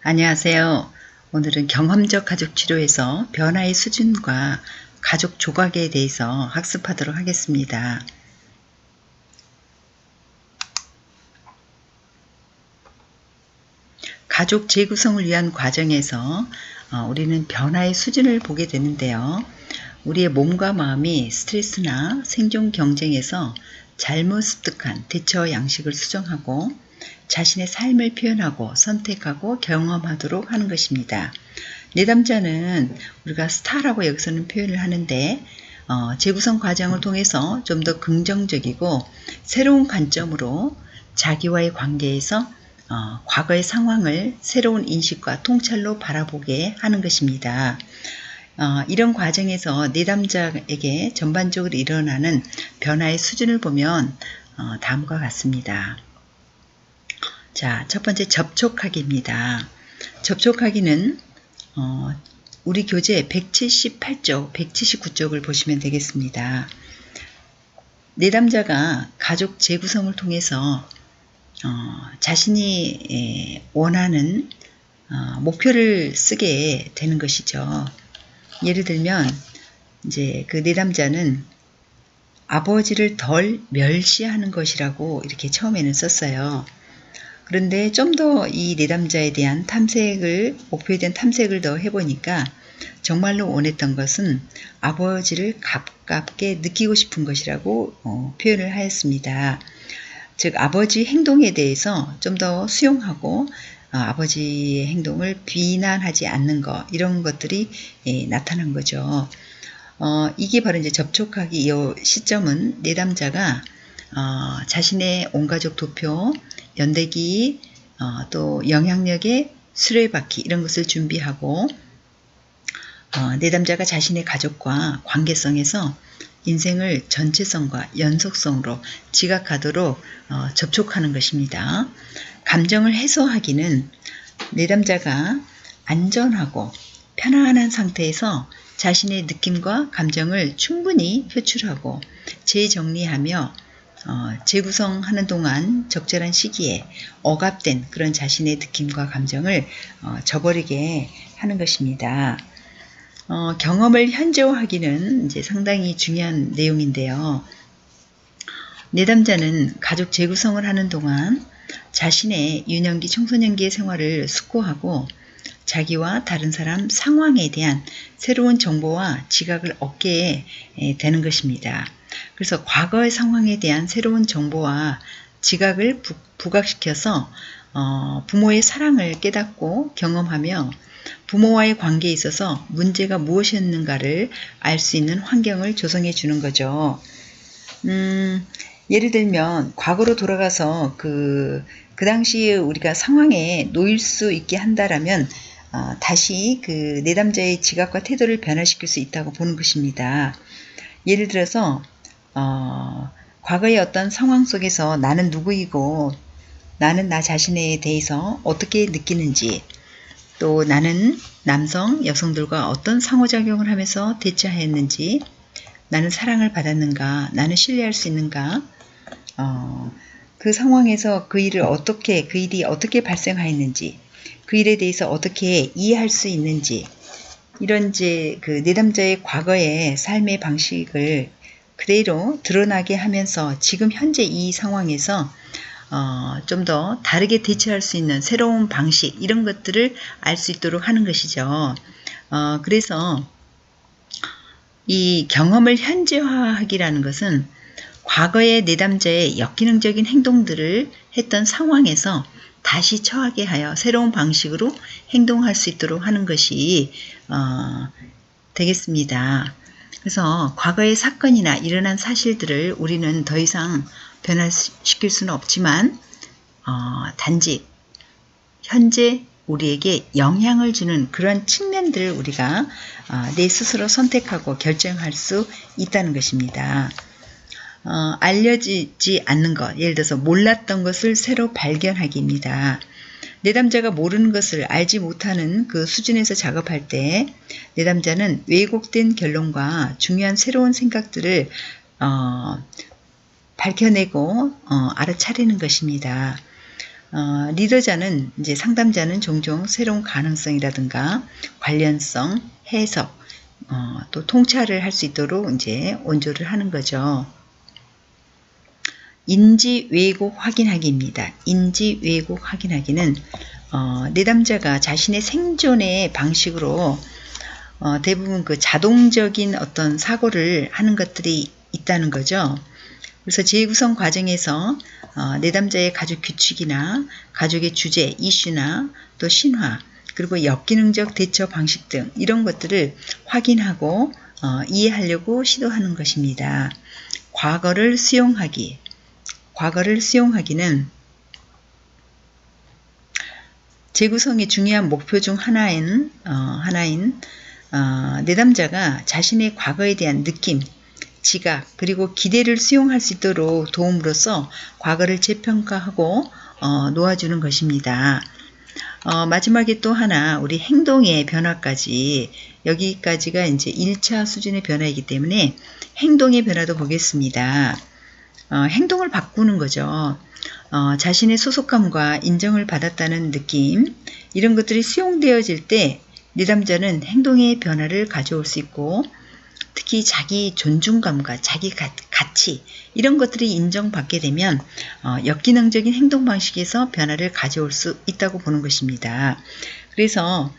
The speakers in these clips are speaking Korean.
안녕하세요. 오늘은 경험적 가족 치료에서 변화의 수준과 가족 조각에 대해서 학습하도록 하겠습니다. 가족 재구성을 위한 과정에서 우리는 변화의 수준을 보게 되는데요. 우리의 몸과 마음이 스트레스나 생존 경쟁에서 잘못 습득한 대처 양식을 수정하고 자신의 삶을 표현하고 선택하고 경험하도록 하는 것입니다. 내담자는 우리가 스타라고 여기서는 표현을 하는데 재구성 과정을 통해서 좀 더 긍정적이고 새로운 관점으로 자기와의 관계에서 과거의 상황을 새로운 인식과 통찰로 바라보게 하는 것입니다. 이런 과정에서 내담자에게 전반적으로 일어나는 변화의 수준을 보면 다음과 같습니다. 자, 첫 번째 접촉하기입니다. 접촉하기는 우리 교재 178쪽, 179쪽을 보시면 되겠습니다. 내담자가 가족 재구성을 통해서 자신이 원하는 목표를 쓰게 되는 것이죠. 예를 들면 이제 그 내담자는 아버지를 덜 멸시하는 것이라고 이렇게 처음에는 썼어요. 그런데 좀 더 이 내담자에 대한 탐색을, 목표에 대한 탐색을 더 해보니까 정말로 원했던 것은 아버지를 가깝게 느끼고 싶은 것이라고 표현을 하였습니다. 즉 아버지 행동에 대해서 좀 더 수용하고 아버지의 행동을 비난하지 않는 것, 이런 것들이 나타난 거죠. 이게 바로 이제 접촉하기 이 시점은 내담자가 자신의 온가족 도표, 연대기, 또 영향력의 수레바퀴 이런 것을 준비하고 내담자가 자신의 가족과 관계성에서 인생을 전체성과 연속성으로 지각하도록 접촉하는 것입니다. 감정을 해소하기는 내담자가 안전하고 편안한 상태에서 자신의 느낌과 감정을 충분히 표출하고 재정리하며 재구성하는 동안 적절한 시기에 억압된 그런 자신의 느낌과 감정을 저버리게 하는 것입니다. 경험을 현재화하기는 이제 상당히 중요한 내용인데요. 내담자는 가족 재구성을 하는 동안 자신의 유년기, 청소년기의 생활을 숙고하고 자기와 다른 사람 상황에 대한 새로운 정보와 지각을 얻게 되는 것입니다. 그래서 과거의 상황에 대한 새로운 정보와 지각을 부각시켜서 부모의 사랑을 깨닫고 경험하며 부모와의 관계에 있어서 문제가 무엇이었는가를 알 수 있는 환경을 조성해 주는 거죠. 예를 들면 과거로 돌아가서 그 당시에 우리가 상황에 놓일 수 있게 한다라면 다시 그 내담자의 지각과 태도를 변화시킬 수 있다고 보는 것입니다. 예를 들어서 과거의 어떤 상황 속에서 나는 누구이고 나는 나 자신에 대해서 어떻게 느끼는지, 또 나는 남성, 여성들과 어떤 상호작용을 하면서 대처했는지, 나는 사랑을 받았는가, 나는 신뢰할 수 있는가, 그 상황에서 그 일이 어떻게 발생하였는지, 그 일에 대해서 어떻게 이해할 수 있는지, 이런 이제 그 내담자의 과거의 삶의 방식을 그대로 드러나게 하면서 지금 현재 이 상황에서 좀 더 다르게 대처할 수 있는 새로운 방식, 이런 것들을 알 수 있도록 하는 것이죠. 그래서 이 경험을 현재화하기라는 것은 과거의 내담자의 역기능적인 행동들을 했던 상황에서 다시 처하게 하여 새로운 방식으로 행동할 수 있도록 하는 것이 되겠습니다. 그래서 과거의 사건이나 일어난 사실들을 우리는 더 이상 변화시킬 수는 없지만 단지 현재 우리에게 영향을 주는 그런 측면들을 우리가 내 스스로 선택하고 결정할 수 있다는 것입니다. 알려지지 않는 것, 예를 들어서 몰랐던 것을 새로 발견하기입니다. 내담자가 모르는 것을 알지 못하는 그 수준에서 작업할 때 내담자는 왜곡된 결론과 중요한 새로운 생각들을 밝혀내고 알아차리는 것입니다. 리더자는 이제 상담자는 종종 새로운 가능성이라든가 관련성, 해석, 또 통찰을 할 수 있도록 이제 온조를 하는 거죠. 인지 왜곡 확인하기입니다. 인지 왜곡 확인하기는 내담자가 자신의 생존의 방식으로 대부분 그 자동적인 어떤 사고를 하는 것들이 있다는 거죠. 그래서 재구성 과정에서 내담자의 가족 규칙이나 가족의 주제, 이슈나 또 신화, 그리고 역기능적 대처 방식 등 이런 것들을 확인하고 이해하려고 시도하는 것입니다. 과거를 수용하기. 과거를 수용하기는 재구성의 중요한 목표 중 하나인 내담자가 자신의 과거에 대한 느낌, 지각, 그리고 기대를 수용할 수 있도록 도움으로써 과거를 재평가하고 놓아주는 것입니다. 마지막에 또 하나 우리 행동의 변화까지 여기까지가 이제 1차 수준의 변화이기 때문에 행동의 변화도 보겠습니다. 행동을 바꾸는 거죠. 자신의 소속감과 인정을 받았다는 느낌 이런 것들이 수용되어질 때 내담자는 행동의 변화를 가져올 수 있고 특히 자기 존중감과 자기 가치 이런 것들이 인정받게 되면 역기능적인 행동 방식에서 변화를 가져올 수 있다고 보는 것입니다. 그래서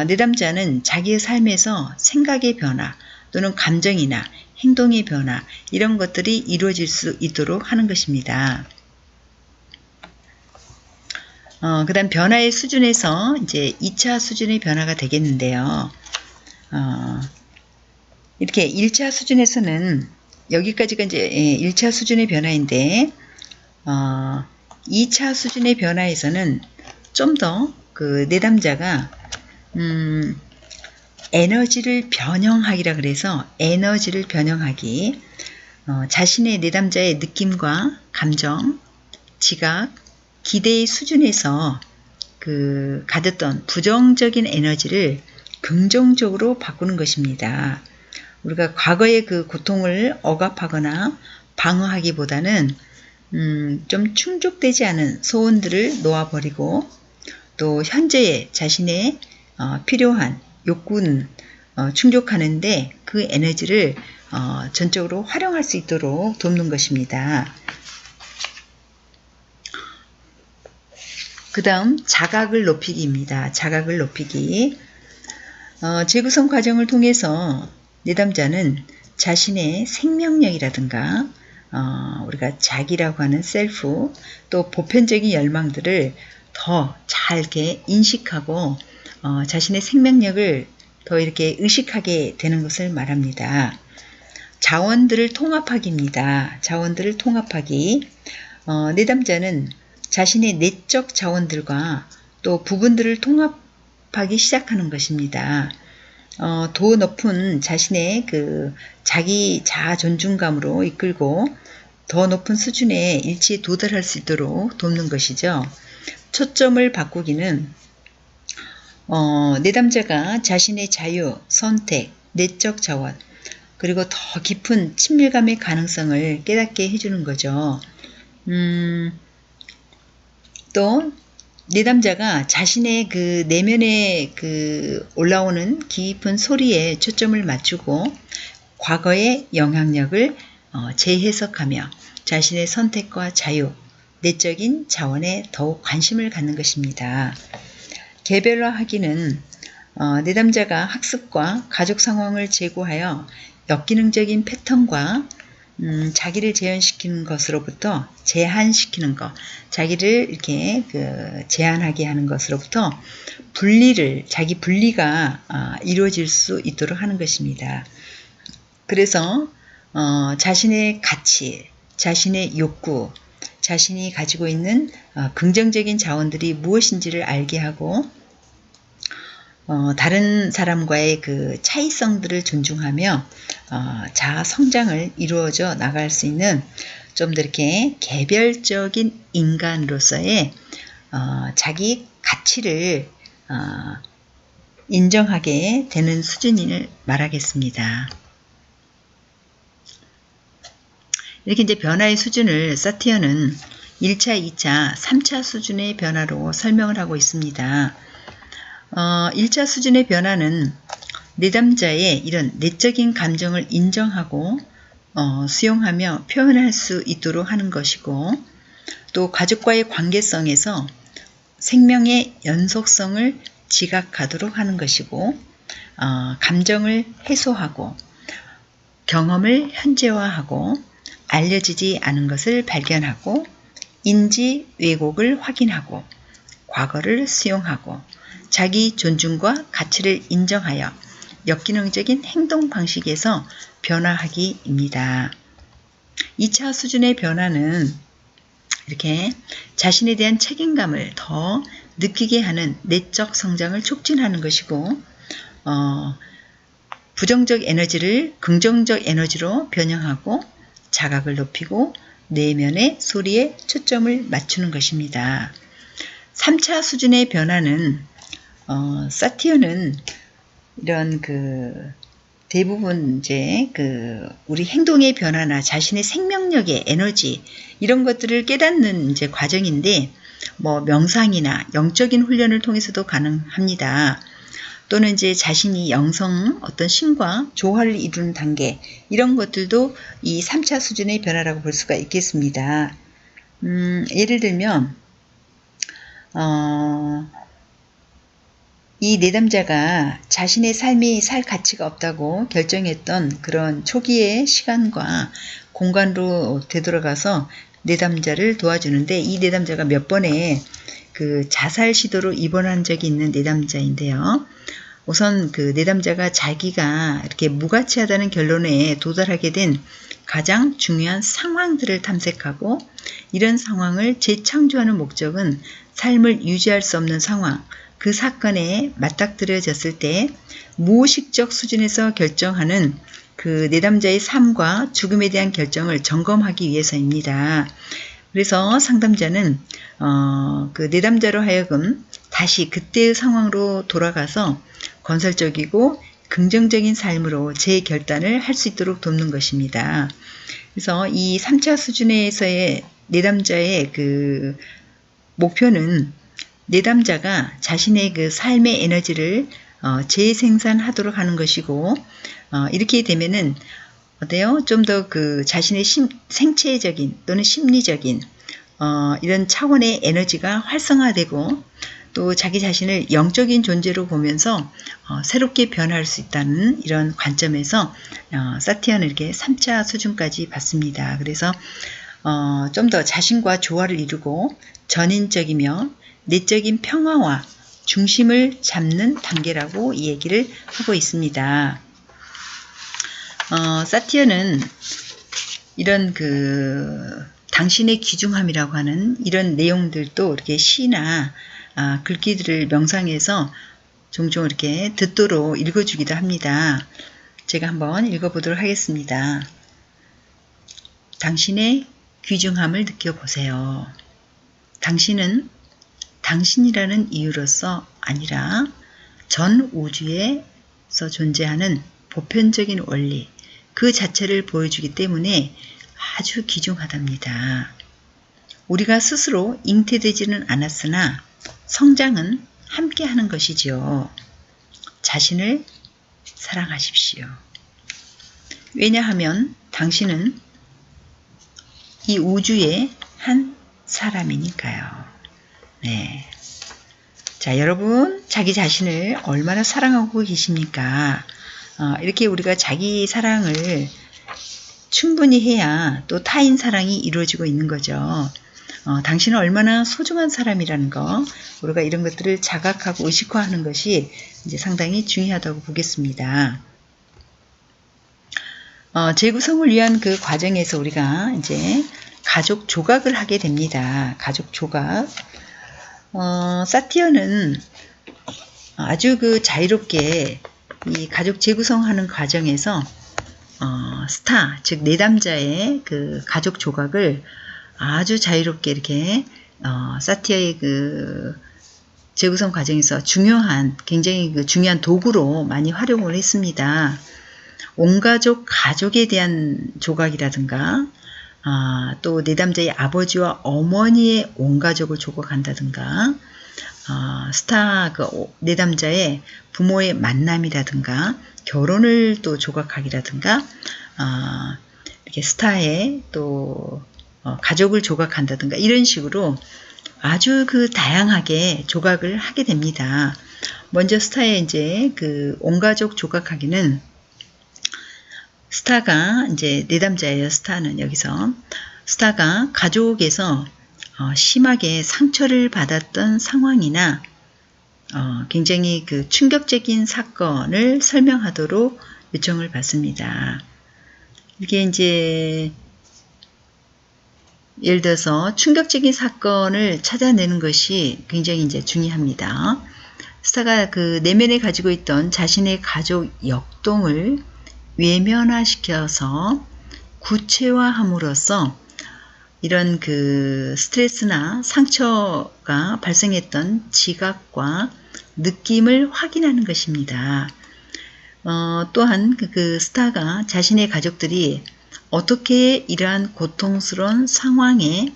내담자는 자기의 삶에서 생각의 변화 또는 감정이나 행동의 변화 이런 것들이 이루어질 수 있도록 하는 것입니다. 그 다음 변화의 수준에서 이제 2차 수준의 변화가 되겠는데요. 이렇게 1차 수준에서는 여기까지가 이제 1차 수준의 변화인데 2차 수준의 변화에서는 좀 더 그 내담자가 에너지를 변형하기라 그래서 에너지를 변형하기 자신의 내담자의 느낌과 감정, 지각, 기대의 수준에서 그 가졌던 부정적인 에너지를 긍정적으로 바꾸는 것입니다. 우리가 과거의 그 고통을 억압하거나 방어하기보다는 좀 충족되지 않은 소원들을 놓아버리고 또 현재의 자신의 필요한 욕구는 충족하는데 그 에너지를 전적으로 활용할 수 있도록 돕는 것입니다. 그 다음 자각을 높이기입니다. 자각을 높이기. 재구성 과정을 통해서 내담자는 자신의 생명력이라든가 우리가 자기라고 하는 셀프 또 보편적인 열망들을 더 잘 이렇게 인식하고 자신의 생명력을 더 이렇게 의식하게 되는 것을 말합니다. 자원들을 통합하기입니다. 자원들을 통합하기. 내담자는 자신의 내적 자원들과 또 부분들을 통합하기 시작하는 것입니다. 더 높은 자신의 그 자기 자아 존중감으로 이끌고 더 높은 수준의 일치에 도달할 수 있도록 돕는 것이죠. 초점을 바꾸기는 내담자가 자신의 자유, 선택, 내적 자원 그리고 더 깊은 친밀감의 가능성을 깨닫게 해주는 거죠. 또 내담자가 자신의 그 내면에 그 올라오는 깊은 소리에 초점을 맞추고 과거의 영향력을 재해석하며 자신의 선택과 자유, 내적인 자원에 더욱 관심을 갖는 것입니다. 개별화하기는 내담자가 학습과 가족 상황을 제고하여 역기능적인 패턴과 자기를 제한시키는 것으로부터 제한시키는 것, 자기를 이렇게 제한하게 하는 것으로부터 자기 분리가 이루어질 수 있도록 하는 것입니다. 그래서 자신의 가치, 자신의 욕구, 자신이 가지고 있는 긍정적인 자원들이 무엇인지를 알게 하고 다른 사람과의 그 차이성들을 존중하며 자아 성장을 이루어져 나갈 수 있는 좀 더 이렇게 개별적인 인간으로서의 자기 가치를 인정하게 되는 수준을 말하겠습니다. 이렇게 이제 변화의 수준을 사티어는 1차, 2차, 3차 수준의 변화로 설명을 하고 있습니다. 1차 수준의 변화는 내담자의 이런 내적인 감정을 인정하고 수용하며 표현할 수 있도록 하는 것이고, 또 가족과의 관계성에서 생명의 연속성을 지각하도록 하는 것이고, 감정을 해소하고 경험을 현재화하고 알려지지 않은 것을 발견하고 인지 왜곡을 확인하고 과거를 수용하고 자기 존중과 가치를 인정하여 역기능적인 행동 방식에서 변화하기입니다. 2차 수준의 변화는 이렇게 자신에 대한 책임감을 더 느끼게 하는 내적 성장을 촉진하는 것이고, 부정적 에너지를 긍정적 에너지로 변형하고 자각을 높이고 내면의 소리에 초점을 맞추는 것입니다. 3차 수준의 변화는 사티어는 이런 대부분 이제 우리 행동의 변화나 자신의 생명력의 에너지 이런 것들을 깨닫는 이제 과정인데, 명상이나 영적인 훈련을 통해서도 가능합니다. 또는 이제 자신이 영성 어떤 신과 조화를 이루는 단계, 이런 것들도 이 3차 수준의 변화라고 볼 수가 있겠습니다. 예를 들면 이 내담자가 자신의 삶이 살 가치가 없다고 결정했던 그런 초기의 시간과 공간으로 되돌아가서 내담자를 도와주는데, 이 내담자가 몇 번의 자살 시도로 입원한 적이 있는 내담자인데요. 우선 내담자가 자기가 이렇게 무가치하다는 결론에 도달하게 된 가장 중요한 상황들을 탐색하고, 이런 상황을 재창조하는 목적은 삶을 유지할 수 없는 상황, 그 사건에 맞닥뜨려졌을 때 무의식적 수준에서 결정하는 내담자의 삶과 죽음에 대한 결정을 점검하기 위해서입니다. 그래서 상담자는 내담자로 하여금 다시 그때의 상황으로 돌아가서 건설적이고 긍정적인 삶으로 재결단을 할 수 있도록 돕는 것입니다. 그래서 이 3차 수준에서의 내담자의 목표는 내담자가 자신의 삶의 에너지를 재생산하도록 하는 것이고, 이렇게 되면은 어때요? 좀 더 자신의 생체적인 또는 심리적인 이런 차원의 에너지가 활성화되고, 또 자기 자신을 영적인 존재로 보면서 새롭게 변화할 수 있다는 이런 관점에서 사티아는 이렇게 3차 수준까지 봤습니다. 그래서 좀 더 자신과 조화를 이루고 전인적이며 내적인 평화와 중심을 잡는 단계라고 이 얘기를 하고 있습니다. 사티어는 이런 당신의 귀중함이라고 하는 이런 내용들도 이렇게 시나 글귀들을 명상해서 종종 이렇게 듣도록 읽어주기도 합니다. 제가 한번 읽어보도록 하겠습니다. 당신의 귀중함을 느껴보세요. 당신은 당신이라는 이유로서 아니라 전 우주에서 존재하는 보편적인 원리, 그 자체를 보여주기 때문에 아주 귀중하답니다. 우리가 스스로 잉태되지는 않았으나 성장은 함께 하는 것이지요. 자신을 사랑하십시오. 왜냐하면 당신은 이 우주의 한 사람이니까요. 네. 자, 여러분, 자기 자신을 얼마나 사랑하고 계십니까? 이렇게 우리가 자기 사랑을 충분히 해야 또 타인 사랑이 이루어지고 있는 거죠. 당신은 얼마나 소중한 사람이라는 거, 우리가 이런 것들을 자각하고 의식화하는 것이 이제 상당히 중요하다고 보겠습니다. 재구성을 위한 그 과정에서 우리가 이제 가족 조각을 하게 됩니다. 가족 조각. 사티어는 아주 자유롭게 이 가족 재구성하는 과정에서 스타, 즉 내담자의 가족 조각을 아주 자유롭게 이렇게 사티어의 재구성 과정에서 굉장히 중요한 도구로 많이 활용을 했습니다. 온가족 가족에 대한 조각이라든가 또 내담자의 아버지와 어머니의 온 가족을 조각한다든가, 스타 내담자의 부모의 만남이라든가 결혼을 또 조각하기라든가, 이렇게 스타의 또 가족을 조각한다든가 이런 식으로 아주 다양하게 조각을 하게 됩니다. 먼저 스타의 이제 온 가족 조각하기는, 스타가 이제 내담자예요. 스타는 여기서 스타가 가족에서 심하게 상처를 받았던 상황이나 굉장히 충격적인 사건을 설명하도록 요청을 받습니다. 이게 이제 예를 들어서 충격적인 사건을 찾아내는 것이 굉장히 이제 중요합니다. 스타가 내면에 가지고 있던 자신의 가족 역동을 외면화시켜서 구체화함으로써 이런 스트레스나 상처가 발생했던 지각과 느낌을 확인하는 것입니다. 또한 스타가 자신의 가족들이 어떻게 이러한 고통스러운 상황에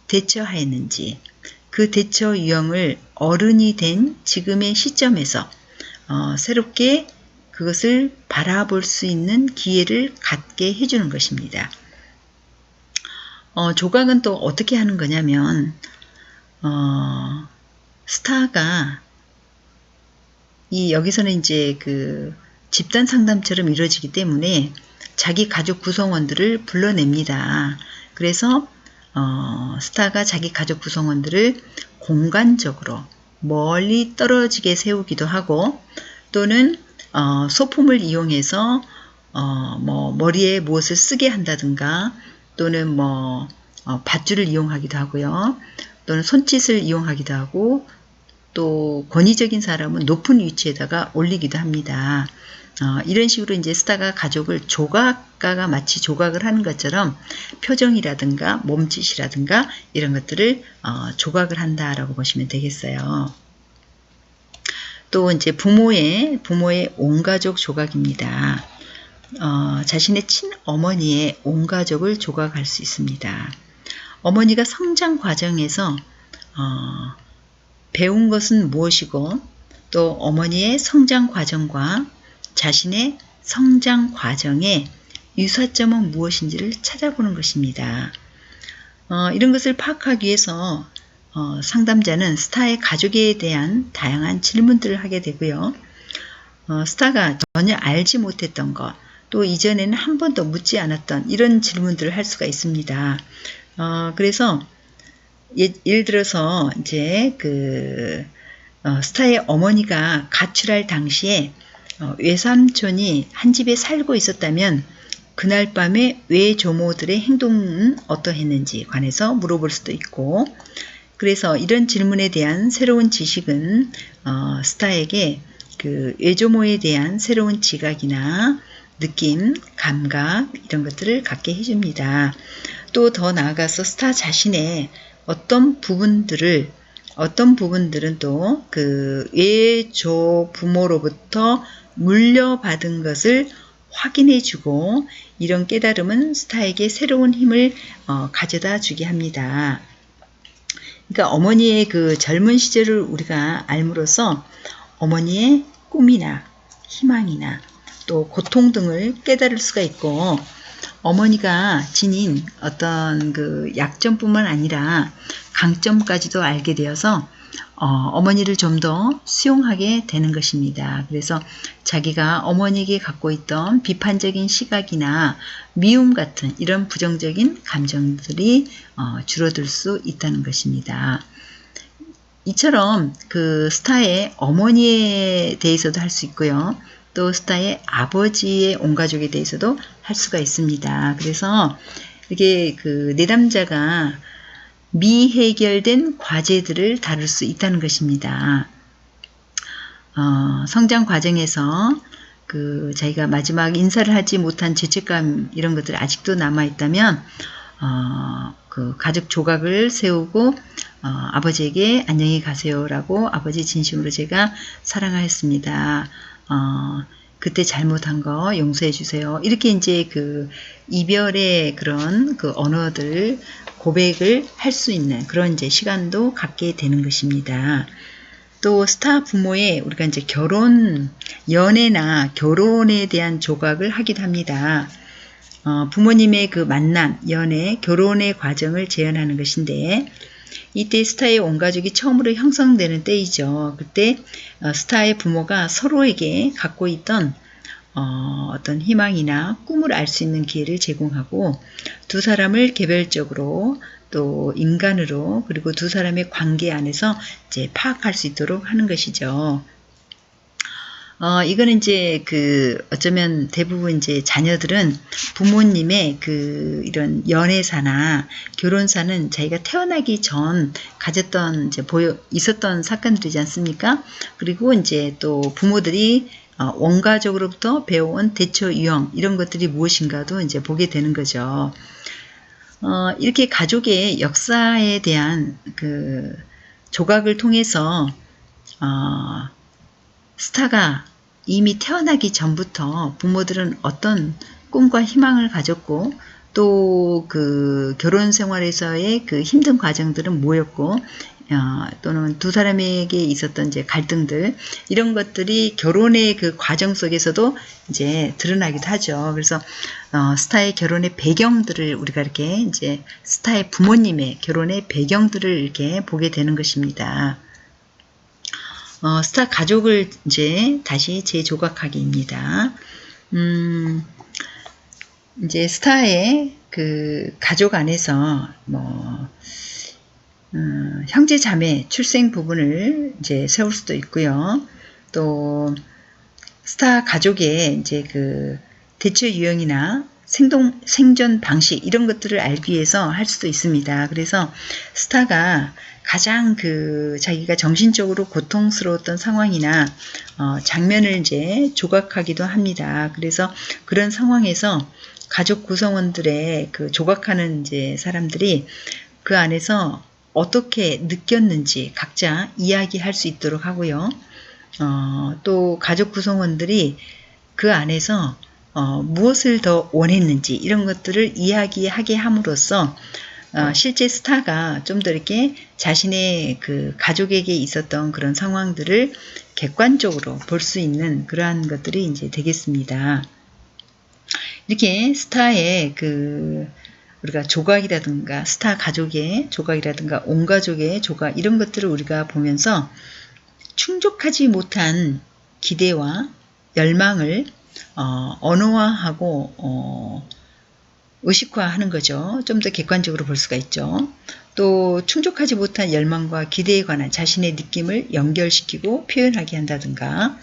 대처하였는지, 그 대처 유형을 어른이 된 지금의 시점에서 새롭게 그것을 바라볼 수 있는 기회를 갖게 해주는 것입니다. 조각은 또 어떻게 하는 거냐면, 스타가 여기서는 이제 집단 상담처럼 이루어지기 때문에 자기 가족 구성원들을 불러냅니다. 그래서 스타가 자기 가족 구성원들을 공간적으로 멀리 떨어지게 세우기도 하고, 또는 소품을 이용해서 머리에 무엇을 쓰게 한다든가, 또는 밧줄을 이용하기도 하고요. 또는 손짓을 이용하기도 하고, 또 권위적인 사람은 높은 위치에다가 올리기도 합니다. 이런 식으로 이제 스타가 가족을 조각가가 마치 조각을 하는 것처럼 표정이라든가 몸짓이라든가 이런 것들을 조각을 한다라고 보시면 되겠어요. 또 이제 부모의 온가족 조각입니다. 자신의 친어머니의 온가족을 조각할 수 있습니다. 어머니가 성장 과정에서 배운 것은 무엇이고, 또 어머니의 성장 과정과 자신의 성장 과정의 유사점은 무엇인지를 찾아보는 것입니다. 이런 것을 파악하기 위해서 상담자는 스타의 가족에 대한 다양한 질문들을 하게 되고요. 스타가 전혀 알지 못했던 것, 또 이전에는 한 번도 묻지 않았던 이런 질문들을 할 수가 있습니다. 그래서 예를 들어서 이제 스타의 어머니가 가출할 당시에 외삼촌이 한 집에 살고 있었다면 그날 밤에 외조모들의 행동은 어떠했는지 관해서 물어볼 수도 있고, 그래서 이런 질문에 대한 새로운 지식은 스타에게 외조모에 대한 새로운 지각이나 느낌, 감각 이런 것들을 갖게 해줍니다. 또 더 나아가서 스타 자신의 어떤 부분들은 또 외조 부모로부터 물려받은 것을 확인해주고, 이런 깨달음은 스타에게 새로운 힘을 가져다 주게 합니다. 그러니까 어머니의 젊은 시절을 우리가 알므로써 어머니의 꿈이나 희망이나 또 고통 등을 깨달을 수가 있고, 어머니가 지닌 어떤 약점뿐만 아니라 강점까지도 알게 되어서 어머니를 좀 더 수용하게 되는 것입니다. 그래서 자기가 어머니에게 갖고 있던 비판적인 시각이나 미움 같은 이런 부정적인 감정들이 줄어들 수 있다는 것입니다. 이처럼 스타의 어머니에 대해서도 할 수 있고요. 또 스타의 아버지의 온가족에 대해서도 할 수가 있습니다. 그래서 이게 내담자가 미해결된 과제들을 다룰 수 있다는 것입니다. 성장 과정에서 자기가 마지막 인사를 하지 못한 죄책감 이런 것들이 아직도 남아있다면 가족 조각을 세우고 아버지에게 안녕히 가세요라고, 아버지 진심으로 제가 사랑하였습니다. 그때 잘못한 거 용서해 주세요. 이렇게 이제 그 이별의 그런 그 언어들 고백을 할 수 있는 그런 이제 시간도 갖게 되는 것입니다. 또 스타 부모의 우리가 이제 연애나 결혼에 대한 조각을 하기도 합니다. 부모님의 그 만남, 연애, 결혼의 과정을 재현하는 것인데, 이때 스타의 온 가족이 처음으로 형성되는 때이죠. 그때 스타의 부모가 서로에게 갖고 있던 어떤 희망이나 꿈을 알 수 있는 기회를 제공하고, 두 사람을 개별적으로 또 인간으로, 그리고 두 사람의 관계 안에서 이제 파악할 수 있도록 하는 것이죠. 이거는 이제 어쩌면 대부분 이제 자녀들은 부모님의 이런 연애사나 결혼사는 자기가 태어나기 전 가졌던 있었던 사건들이지 않습니까? 그리고 이제 또 부모들이 원가족으로부터 배워온 대처 유형 이런 것들이 무엇인가도 이제 보게 되는 거죠. 이렇게 가족의 역사에 대한 조각을 통해서 스타가 이미 태어나기 전부터 부모들은 어떤 꿈과 희망을 가졌고, 또 결혼 생활에서의 힘든 과정들은 뭐였고, 또는 두 사람에게 있었던 이제 갈등들, 이런 것들이 결혼의 과정 속에서도 이제 드러나기도 하죠. 그래서 스타의 결혼의 배경들을 우리가 이렇게 이제 스타의 부모님의 결혼의 배경들을 이렇게 보게 되는 것입니다. 스타 가족을 이제 다시 재조각하기입니다. 이제 스타의 가족 안에서 형제 자매 출생 부분을 이제 세울 수도 있고요. 또 스타 가족의 이제 대처 유형이나 생존 방식 이런 것들을 알기 위해서 할 수도 있습니다. 그래서 스타가 가장 자기가 정신적으로 고통스러웠던 상황이나 장면을 이제 조각하기도 합니다. 그래서 그런 상황에서 가족 구성원들의 조각하는 이제 사람들이 그 안에서 어떻게 느꼈는지 각자 이야기할 수 있도록 하고요. 또 가족 구성원들이 그 안에서 무엇을 더 원했는지 이런 것들을 이야기하게 함으로써 실제 스타가 좀 더 이렇게 자신의 가족에게 있었던 그런 상황들을 객관적으로 볼 수 있는 그러한 것들이 이제 되겠습니다. 이렇게 스타의 우리가 조각이라든가 스타 가족의 조각이라든가 온 가족의 조각 이런 것들을 우리가 보면서 충족하지 못한 기대와 열망을 언어화하고 의식화하는 거죠. 좀 더 객관적으로 볼 수가 있죠. 또 충족하지 못한 열망과 기대에 관한 자신의 느낌을 연결시키고 표현하게 한다든가,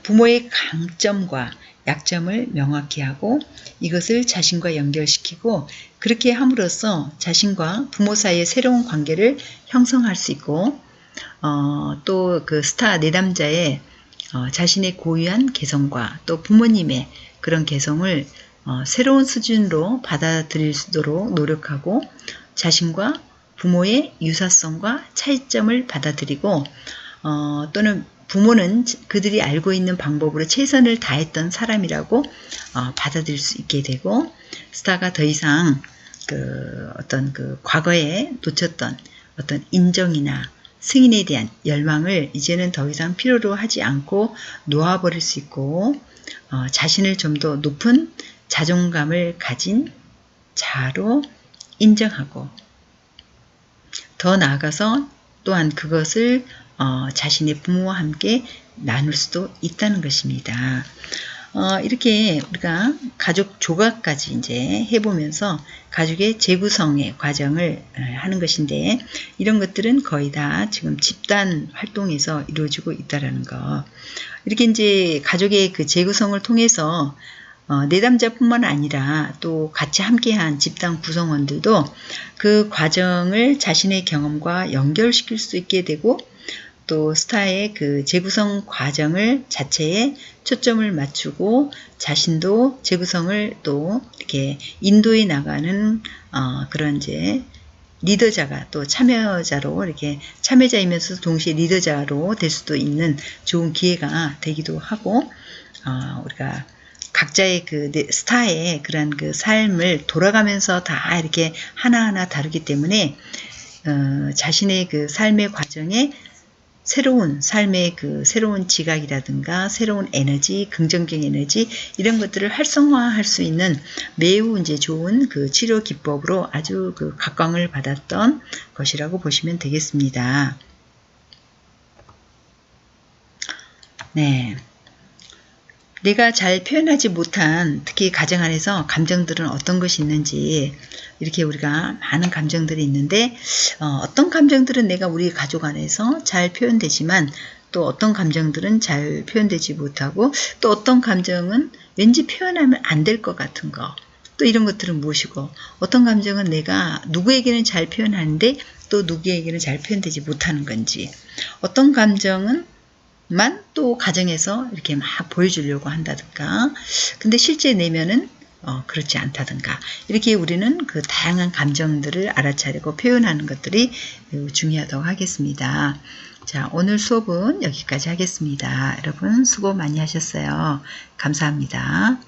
부모의 강점과 약점을 명확히 하고 이것을 자신과 연결시키고, 그렇게 함으로써 자신과 부모 사이의 새로운 관계를 형성할 수 있고, 또 스타 내담자의 자신의 고유한 개성과 또 부모님의 그런 개성을 새로운 수준으로 받아들이도록 노력하고, 자신과 부모의 유사성과 차이점을 받아들이고, 또는 부모는 그들이 알고 있는 방법으로 최선을 다했던 사람이라고 받아들일 수 있게 되고, 스타가 더 이상 어떤 과거에 놓쳤던 어떤 인정이나 승인에 대한 열망을 이제는 더 이상 필요로 하지 않고 놓아버릴 수 있고, 자신을 좀 더 높은 자존감을 가진 자로 인정하고, 더 나아가서 또한 그것을 자신의 부모와 함께 나눌 수도 있다는 것입니다. 이렇게 우리가 가족 조각까지 이제 해보면서 가족의 재구성의 과정을 하는 것인데, 이런 것들은 거의 다 지금 집단 활동에서 이루어지고 있다라는 거. 이렇게 이제 가족의 재구성을 통해서 내담자뿐만 아니라 또 같이 함께한 집단 구성원들도 그 과정을 자신의 경험과 연결시킬 수 있게 되고, 또 스타의 재구성 과정을 자체에 초점을 맞추고 자신도 재구성을 또 이렇게 인도해 나가는 그런 이제 리더자가 또 참여자로 이렇게 참여자이면서 동시에 리더자로 될 수도 있는 좋은 기회가 되기도 하고 우리가 각자의 그 스타의 그런 그 삶을 돌아가면서 다 이렇게 하나하나 다루기 때문에 자신의 그 삶의 과정에 새로운 삶의 그 새로운 지각이라든가 새로운 에너지, 긍정적 에너지 이런 것들을 활성화할 수 있는 매우 이제 좋은 그 치료 기법으로 아주 그 각광을 받았던 것이라고 보시면 되겠습니다. 네. 내가 잘 표현하지 못한 특히 가정 안에서 감정들은 어떤 것이 있는지 이렇게 우리가 많은 감정들이 있는데 어떤 감정들은 내가 우리 가족 안에서 잘 표현되지만 또 어떤 감정들은 잘 표현되지 못하고 또 어떤 감정은 왠지 표현하면 안 될 것 같은 거 또 이런 것들은 무엇이고 어떤 감정은 내가 누구에게는 잘 표현하는데 또 누구에게는 잘 표현되지 못하는 건지 어떤 감정은 만 또 가정에서 이렇게 막 보여주려고 한다든가 근데 실제 내면은 그렇지 않다든가 이렇게 우리는 그 다양한 감정들을 알아차리고 표현하는 것들이 매우 중요하다고 하겠습니다. 자, 오늘 수업은 여기까지 하겠습니다. 여러분 수고 많이 하셨어요. 감사합니다.